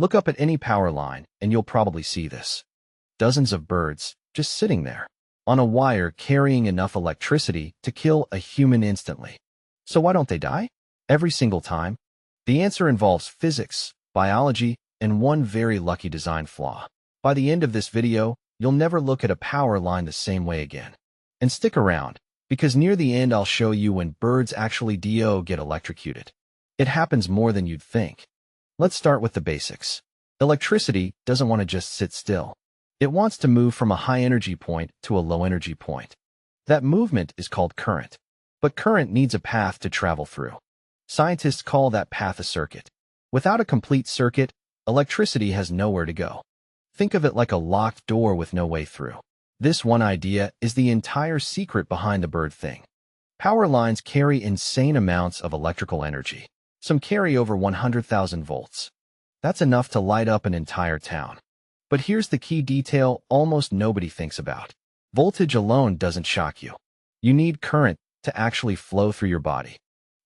Look up at any power line, and you'll probably see this. Dozens of birds, just sitting there, on a wire carrying enough electricity to kill a human instantly. So why don't they die? Every single time? The answer involves physics, biology, and one very lucky design flaw. By the end of this video, you'll never look at a power line the same way again. And stick around, because near the end I'll show you when birds actually get electrocuted. It happens more than you'd think. Let's start with the basics. Electricity doesn't want to just sit still. It wants to move from a high energy point to a low energy point. That movement is called current. But current needs a path to travel through. Scientists call that path a circuit. Without a complete circuit, electricity has nowhere to go. Think of it like a locked door with no way through. This one idea is the entire secret behind the bird thing. Power lines carry insane amounts of electrical energy. Some carry over 100,000 volts. That's enough to light up an entire town. But here's the key detail almost nobody thinks about. Voltage alone doesn't shock you. You need current to actually flow through your body.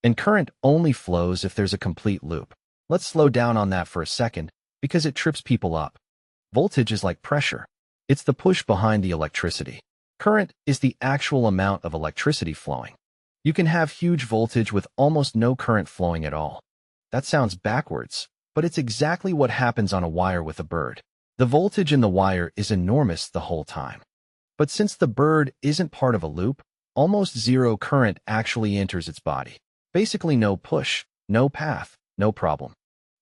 And current only flows if there's a complete loop. Let's slow down on that for a second, because it trips people up. Voltage is like pressure. It's the push behind the electricity. Current is the actual amount of electricity flowing. You can have huge voltage with almost no current flowing at all. That sounds backwards, but it's exactly what happens on a wire with a bird. The voltage in the wire is enormous the whole time. But since the bird isn't part of a loop, almost zero current actually enters its body. Basically no push, no path, no problem.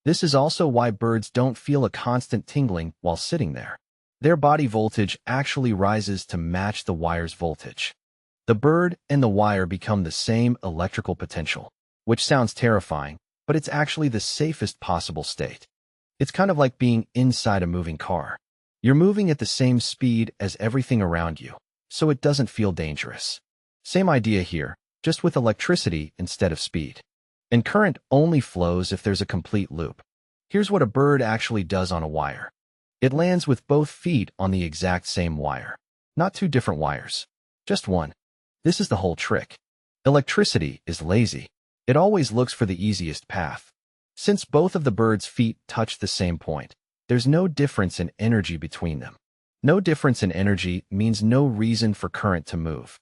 This is also why birds don't feel a constant tingling while sitting there. Their body voltage actually rises to match the wire's voltage. The bird and the wire become the same electrical potential, which sounds terrifying, but it's actually the safest possible state. It's kind of like being inside a moving car. You're moving at the same speed as everything around you, so it doesn't feel dangerous. Same idea here, just with electricity instead of speed. And current only flows if there's a complete loop. Here's what a bird actually does on a wire. It lands with both feet on the exact same wire. Not two different wires, just one. This is the whole trick. Electricity is lazy. It always looks for the easiest path. Since both of the bird's feet touch the same point, there's no difference in energy between them. No difference in energy means no reason for current to move.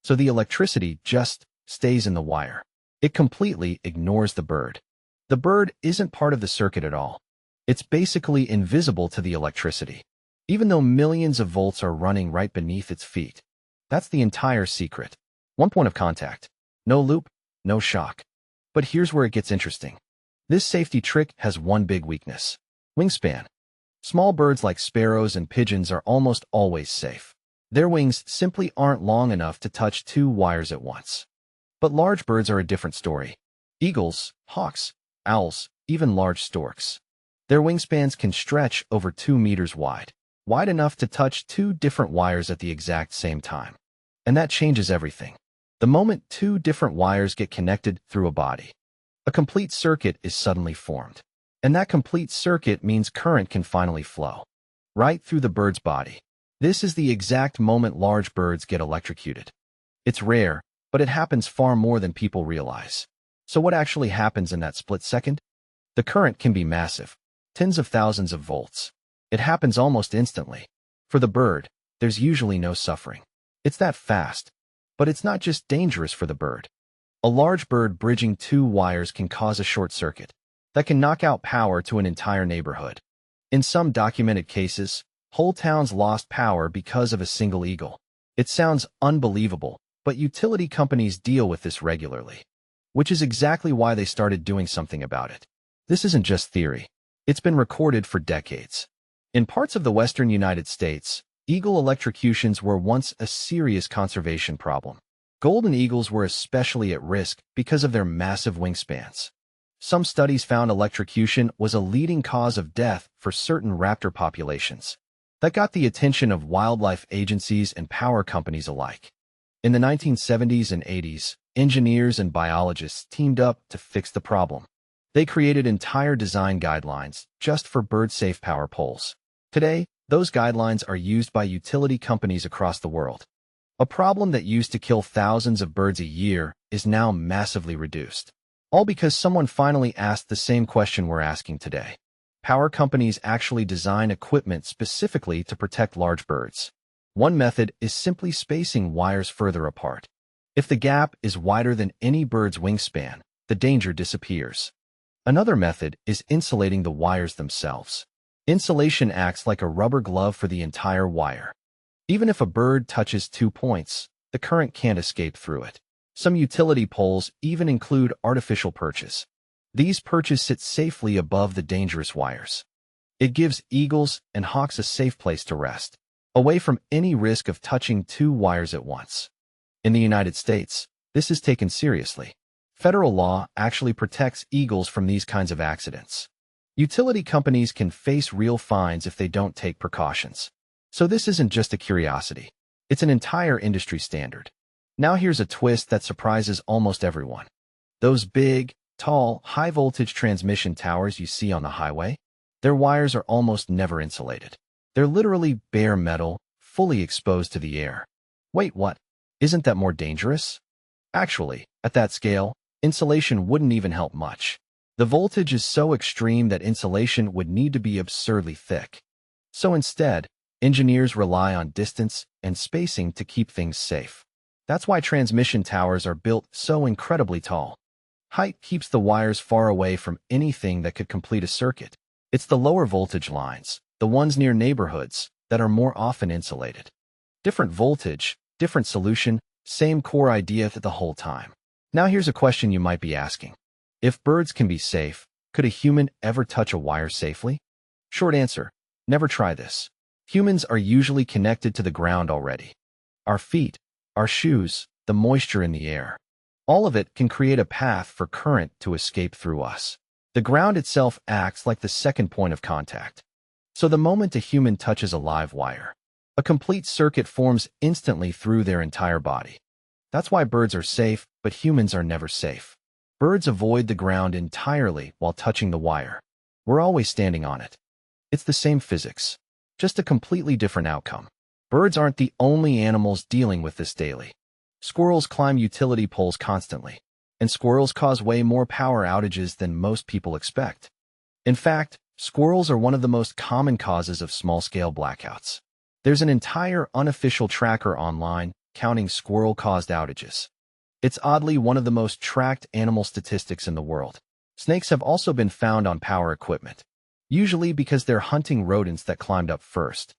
So the electricity just stays in the wire. It completely ignores the bird. The bird isn't part of the circuit at all. It's basically invisible to the electricity, even though millions of volts are running right beneath its feet. That's the entire secret. One point of contact. No loop, no shock. But here's where it gets interesting. This safety trick has one big weakness. Wingspan. Small birds like sparrows and pigeons are almost always safe. Their wings simply aren't long enough to touch two wires at once. But large birds are a different story. Eagles, hawks, owls, even large storks. Their wingspans can stretch over 2 meters wide enough to touch two different wires at the exact same time. And that changes everything. The moment two different wires get connected through a body, a complete circuit is suddenly formed. And that complete circuit means current can finally flow right through the bird's body. This is the exact moment large birds get electrocuted. It's rare, but it happens far more than people realize. So what actually happens in that split second? The current can be massive, tens of thousands of volts. It happens almost instantly. For the bird, there's usually no suffering. It's that fast. But it's not just dangerous for the bird. A large bird bridging two wires can cause a short circuit that can knock out power to an entire neighborhood. In some documented cases, whole towns lost power because of a single eagle. It sounds unbelievable, but utility companies deal with this regularly, which is exactly why they started doing something about it. This isn't just theory. It's been recorded for decades. In parts of the western United States, eagle electrocutions were once a serious conservation problem. Golden eagles were especially at risk because of their massive wingspans. Some studies found electrocution was a leading cause of death for certain raptor populations. That got the attention of wildlife agencies and power companies alike. In the 1970s and 80s, engineers and biologists teamed up to fix the problem. They created entire design guidelines just for bird-safe power poles. Today, those guidelines are used by utility companies across the world. A problem that used to kill thousands of birds a year is now massively reduced. All because someone finally asked the same question we're asking today. Power companies actually design equipment specifically to protect large birds. One method is simply spacing wires further apart. If the gap is wider than any bird's wingspan, the danger disappears. Another method is insulating the wires themselves. Insulation acts like a rubber glove for the entire wire. Even if a bird touches 2 points, the current can't escape through it. Some utility poles even include artificial perches. These perches sit safely above the dangerous wires. It gives eagles and hawks a safe place to rest, away from any risk of touching 2 wires at once. In the United States, this is taken seriously. Federal law actually protects eagles from these kinds of accidents. Utility companies can face real fines if they don't take precautions. So this isn't just a curiosity. It's an entire industry standard. Now here's a twist that surprises almost everyone. Those big, tall, high-voltage transmission towers you see on the highway, their wires are almost never insulated. They're literally bare metal, fully exposed to the air. Wait, what? Isn't that more dangerous? Actually, at that scale, insulation wouldn't even help much. The voltage is so extreme that insulation would need to be absurdly thick. So instead, engineers rely on distance and spacing to keep things safe. That's why transmission towers are built so incredibly tall. Height keeps the wires far away from anything that could complete a circuit. It's the lower voltage lines, the ones near neighborhoods, that are more often insulated. Different voltage, different solution, same core idea the whole time. Now here's a question you might be asking. If birds can be safe, could a human ever touch a wire safely? Short answer, never try this. Humans are usually connected to the ground already. Our feet, our shoes, the moisture in the air. All of it can create a path for current to escape through us. The ground itself acts like the second point of contact. So the moment a human touches a live wire, a complete circuit forms instantly through their entire body. That's why birds are safe, but humans are never safe. Birds avoid the ground entirely while touching the wire. We're always standing on it. It's the same physics, just a completely different outcome. Birds aren't the only animals dealing with this daily. Squirrels climb utility poles constantly, and squirrels cause way more power outages than most people expect. In fact, squirrels are one of the most common causes of small-scale blackouts. There's an entire unofficial tracker online counting squirrel-caused outages. It's oddly one of the most tracked animal statistics in the world. Snakes have also been found on power equipment, usually because they're hunting rodents that climbed up first.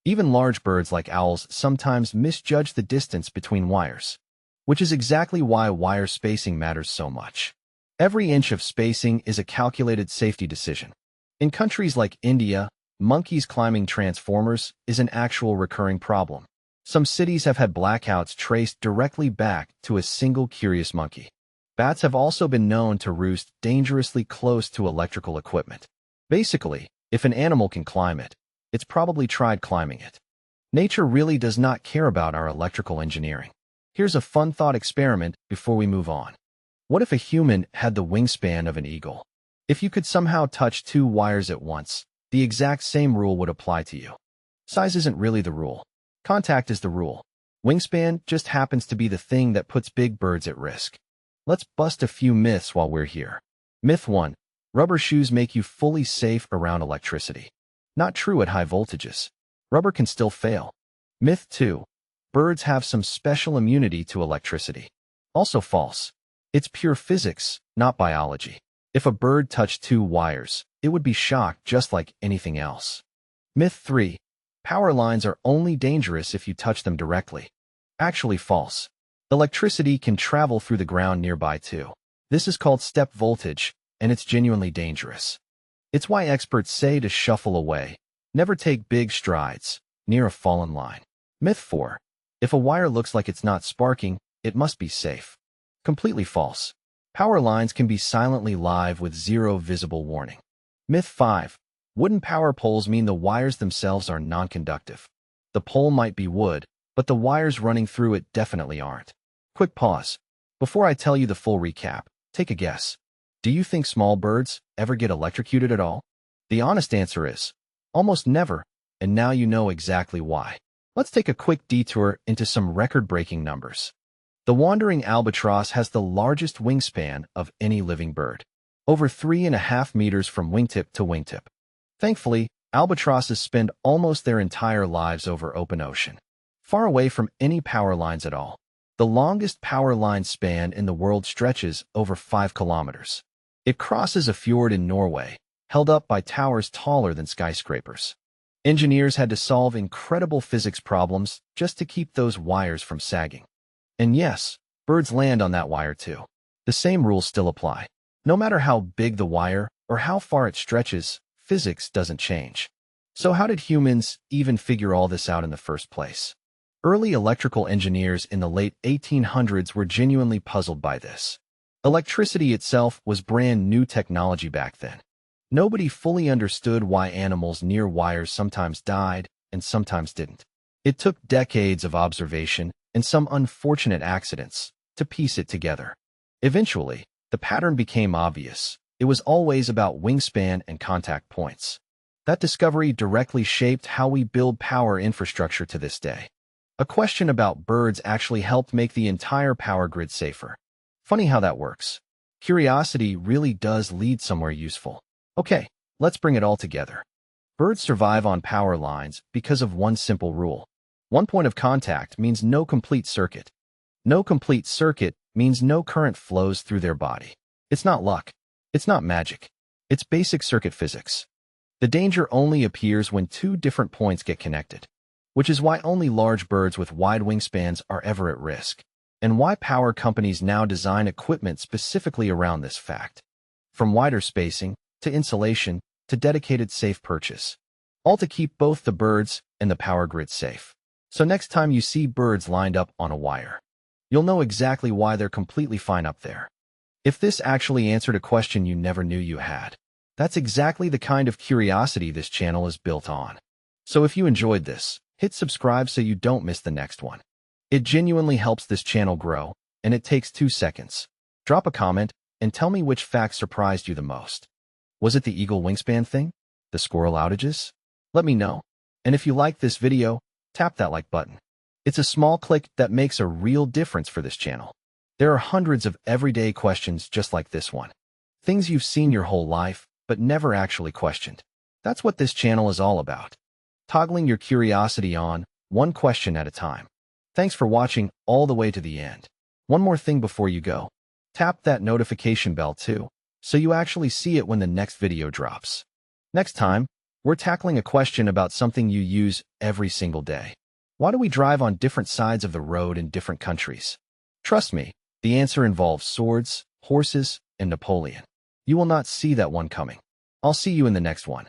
Even large birds like owls sometimes misjudge the distance between wires, which is exactly why wire spacing matters so much. Every inch of spacing is a calculated safety decision. In countries like India, monkeys climbing transformers is an actual recurring problem. Some cities have had blackouts traced directly back to a single curious monkey. Bats have also been known to roost dangerously close to electrical equipment. Basically, if an animal can climb it, it's probably tried climbing it. Nature really does not care about our electrical engineering. Here's a fun thought experiment before we move on. What if a human had the wingspan of an eagle? If you could somehow touch 2 wires at once, the exact same rule would apply to you. Size isn't really the rule. Contact is the rule. Wingspan just happens to be the thing that puts big birds at risk. Let's bust a few myths while we're here. Myth 1. Rubber shoes make you fully safe around electricity. Not true at high voltages. Rubber can still fail. Myth 2. Birds have some special immunity to electricity. Also false. It's pure physics, not biology. If a bird touched 2 wires, it would be shocked just like anything else. Myth 3. Power lines are only dangerous if you touch them directly. Actually false. Electricity can travel through the ground nearby too. This is called step voltage, and it's genuinely dangerous. It's why experts say to shuffle away, never take big strides near a fallen line. Myth 4. If a wire looks like it's not sparking, it must be safe. Completely false. Power lines can be silently live with zero visible warning. Myth 5. Wooden power poles mean the wires themselves are non-conductive. The pole might be wood, but the wires running through it definitely aren't. Quick pause. Before I tell you the full recap, take a guess. Do you think small birds ever get electrocuted at all? The honest answer is, almost never, and now you know exactly why. Let's take a quick detour into some record-breaking numbers. The wandering albatross has the largest wingspan of any living bird, over 3.5 meters from wingtip to wingtip. Thankfully, albatrosses spend almost their entire lives over open ocean, far away from any power lines at all. The longest power line span in the world stretches over 5 kilometers. It crosses a fjord in Norway, held up by towers taller than skyscrapers. Engineers had to solve incredible physics problems just to keep those wires from sagging. And yes, birds land on that wire too. The same rules still apply. No matter how big the wire or how far it stretches, physics doesn't change. So how did humans even figure all this out in the first place? Early electrical engineers in the late 1800s were genuinely puzzled by this. Electricity itself was brand new technology back then. Nobody fully understood why animals near wires sometimes died and sometimes didn't. It took decades of observation and some unfortunate accidents to piece it together. Eventually, the pattern became obvious. It was always about wingspan and contact points. That discovery directly shaped how we build power infrastructure to this day. A question about birds actually helped make the entire power grid safer. Funny how that works. Curiosity really does lead somewhere useful. Okay, let's bring it all together. Birds survive on power lines because of one simple rule. One point of contact means no complete circuit. No complete circuit means no current flows through their body. It's not luck. It's not magic. It's basic circuit physics. The danger only appears when two different points get connected, which is why only large birds with wide wingspans are ever at risk, and why power companies now design equipment specifically around this fact. From wider spacing, to insulation, to dedicated safe perches, all to keep both the birds and the power grid safe. So next time you see birds lined up on a wire, you'll know exactly why they're completely fine up there. If this actually answered a question you never knew you had, that's exactly the kind of curiosity this channel is built on. So if you enjoyed this, hit subscribe so you don't miss the next one. It genuinely helps this channel grow, and it takes 2 seconds. Drop a comment and tell me which fact surprised you the most. Was it the eagle wingspan thing? The squirrel outages? Let me know. And if you liked this video, tap that like button. It's a small click that makes a real difference for this channel. There are hundreds of everyday questions just like this one. Things you've seen your whole life, but never actually questioned. That's what this channel is all about. Toggling your curiosity on, one question at a time. Thanks for watching all the way to the end. One more thing before you go. Tap that notification bell too, so you actually see it when the next video drops. Next time, we're tackling a question about something you use every single day. Why do we drive on different sides of the road in different countries? Trust me, the answer involves swords, horses, and Napoleon. You will not see that one coming. I'll see you in the next one.